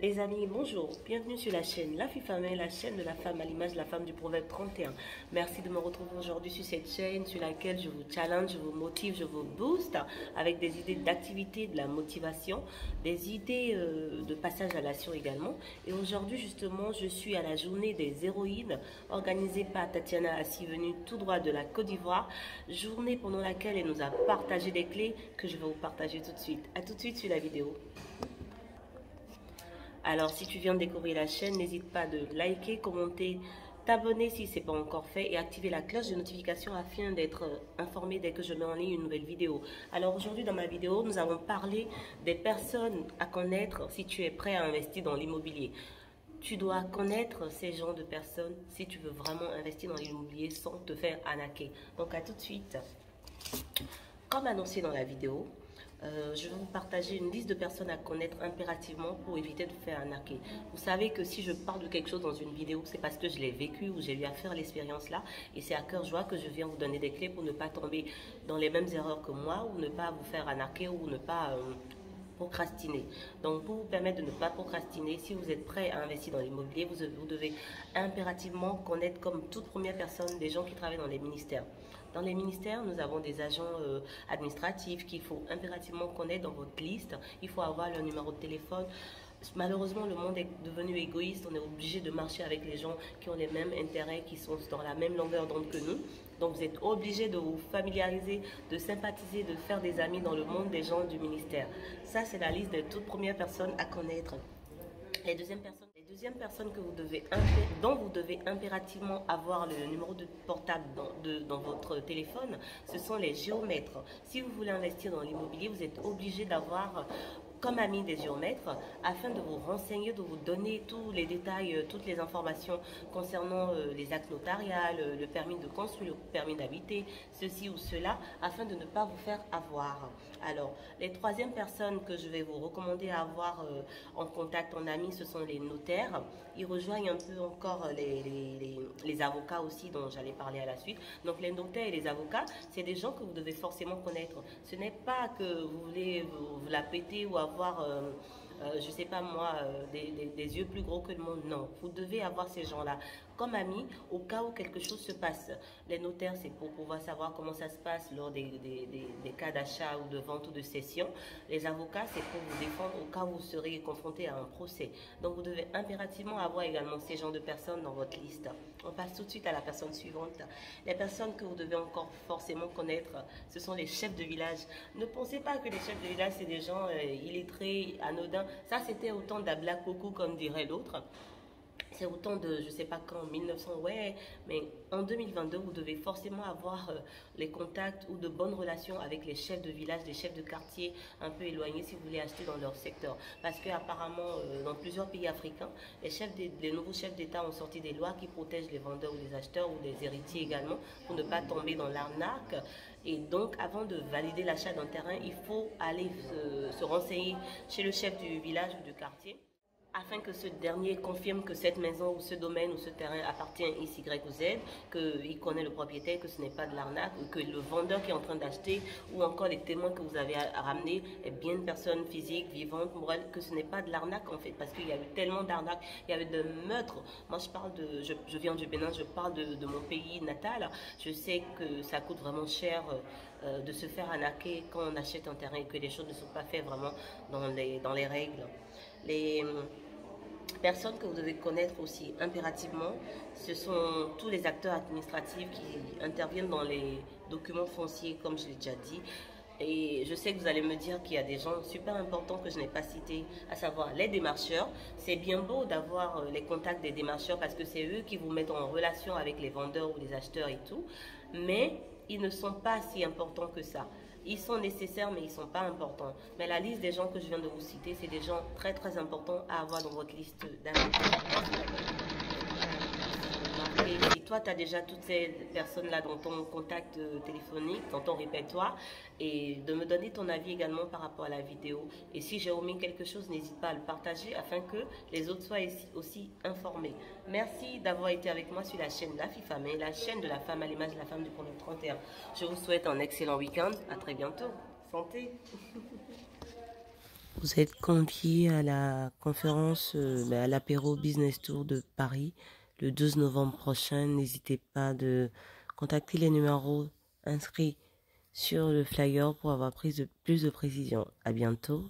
Les amis, bonjour, bienvenue sur la chaîne La Fille Famille, la chaîne de la femme à l'image de la femme du proverbe 31. Merci de me retrouver aujourd'hui sur cette chaîne sur laquelle je vous challenge, je vous motive, je vous booste avec des idées d'activité, de la motivation, des idées de passage à l'action également. Et aujourd'hui justement, je suis à la journée des héroïnes organisée par Tatiana Assi, venue tout droit de la Côte d'Ivoire. Journée pendant laquelle elle nous a partagé des clés que je vais vous partager tout de suite. A tout de suite sur la vidéo. Alors, si tu viens de découvrir la chaîne, n'hésite pas de liker, commenter, t'abonner si ce n'est pas encore fait et activer la cloche de notification afin d'être informé dès que je mets en ligne une nouvelle vidéo. Alors aujourd'hui, dans ma vidéo, nous allons parler des personnes à connaître si tu es prêt à investir dans l'immobilier. Tu dois connaître ces genres de personnes si tu veux vraiment investir dans l'immobilier sans te faire arnaquer. Donc, à tout de suite. Comme annoncé dans la vidéo, je vais vous partager une liste de personnes à connaître impérativement pour éviter de faire arnaquer. Vous savez que si je parle de quelque chose dans une vidéo, c'est parce que je l'ai vécu ou j'ai eu à faire l'expérience là. Et c'est à cœur joie que je viens vous donner des clés pour ne pas tomber dans les mêmes erreurs que moi ou ne pas vous faire arnaquer ou ne pas procrastiner. Donc, pour vous permettre de ne pas procrastiner, si vous êtes prêt à investir dans l'immobilier, vous devez impérativement connaître comme toute première personne des gens qui travaillent dans les ministères. Dans les ministères, nous avons des agents administratifs qu'il faut impérativement connaître dans votre liste. Il faut avoir leur numéro de téléphone. Malheureusement, le monde est devenu égoïste. On est obligé de marcher avec les gens qui ont les mêmes intérêts, qui sont dans la même longueur d'onde que nous. Donc, vous êtes obligé de vous familiariser, de sympathiser, de faire des amis dans le monde des gens du ministère. Ça, c'est la liste des toutes premières personnes à connaître. Les deuxièmes personnes dont vous devez impérativement avoir le numéro de portable dans votre téléphone, ce sont les géomètres. Si vous voulez investir dans l'immobilier, vous êtes obligé d'avoir comme ami des géomètres afin de vous renseigner, de vous donner tous les détails, toutes les informations concernant les actes notariales, le permis de construire, le permis d'habiter, ceci ou cela, afin de ne pas vous faire avoir. Alors, les troisièmes personnes que je vais vous recommander à avoir en contact, en ami, ce sont les notaires. Ils rejoignent un peu encore les avocats aussi dont j'allais parler à la suite. Donc, les notaires et les avocats, c'est des gens que vous devez forcément connaître. Ce n'est pas que vous voulez vous la péter ou avoir, je ne sais pas moi, des yeux plus gros que le monde. Non, vous devez avoir ces gens-là comme amis au cas où quelque chose se passe. Les notaires, c'est pour pouvoir savoir comment ça se passe lors des cas d'achat ou de vente ou de cession. Les avocats, c'est pour vous défendre au cas où vous serez confronté à un procès. Donc, vous devez impérativement avoir également ces genres de personnes dans votre liste. On passe tout de suite à la personne suivante. Les personnes que vous devez encore forcément connaître, ce sont les chefs de village. Ne pensez pas que les chefs de village, c'est des gens illettrés, anodins. Ça, c'était autant d'abla coucou, comme dirait l'autre. C'est autant de, je ne sais pas quand, 1900, ouais, mais en 2022, vous devez forcément avoir les contacts ou de bonnes relations avec les chefs de village, les chefs de quartier un peu éloignés si vous voulez acheter dans leur secteur. Parce qu'apparemment, dans plusieurs pays africains, les nouveaux chefs d'État ont sorti des lois qui protègent les vendeurs ou les acheteurs ou les héritiers également pour ne pas tomber dans l'arnaque. Et donc, avant de valider l'achat d'un terrain, il faut aller se renseigner chez le chef du village ou du quartier, afin que ce dernier confirme que cette maison ou ce domaine ou ce terrain appartient à X, Y ou Z, qu'il connaît le propriétaire, que ce n'est pas de l'arnaque, ou que le vendeur qui est en train d'acheter, ou encore les témoins que vous avez à ramener, est bien une personne physique, vivante, morale, que ce n'est pas de l'arnaque en fait, parce qu'il y a eu tellement d'arnaques, il y avait de meurtres. Moi je viens du Bénin, je parle de mon pays natal, je sais que ça coûte vraiment cher de se faire arnaquer quand on achète un terrain et que les choses ne sont pas faites vraiment dans les règles. Les personnes que vous devez connaître aussi impérativement, ce sont tous les acteurs administratifs qui interviennent dans les documents fonciers, comme je l'ai déjà dit. Et je sais que vous allez me dire qu'il y a des gens super importants que je n'ai pas cités, à savoir les démarcheurs. C'est bien beau d'avoir les contacts des démarcheurs parce que c'est eux qui vous mettent en relation avec les vendeurs ou les acheteurs et tout. Mais ils ne sont pas si importants que ça. Ils sont nécessaires, mais ils ne sont pas importants. Mais la liste des gens que je viens de vous citer, c'est des gens très très importants à avoir dans votre liste d'amis. Si toi, tu as déjà toutes ces personnes-là dans ton contact téléphonique, dans ton répertoire, et de me donner ton avis également par rapport à la vidéo. Et si j'ai omis quelque chose, n'hésite pas à le partager afin que les autres soient aussi informés. Merci d'avoir été avec moi sur la chaîne La Fille Famille, la chaîne de la femme à l'image de la femme du proverbe 31. Je vous souhaite un excellent week-end. À très bientôt. Santé. Vous êtes conviés à la conférence, à l'apéro Business Tour de Paris le 12 novembre prochain. N'hésitez pas de contacter les numéros inscrits sur le flyer pour avoir plus de précision. À bientôt.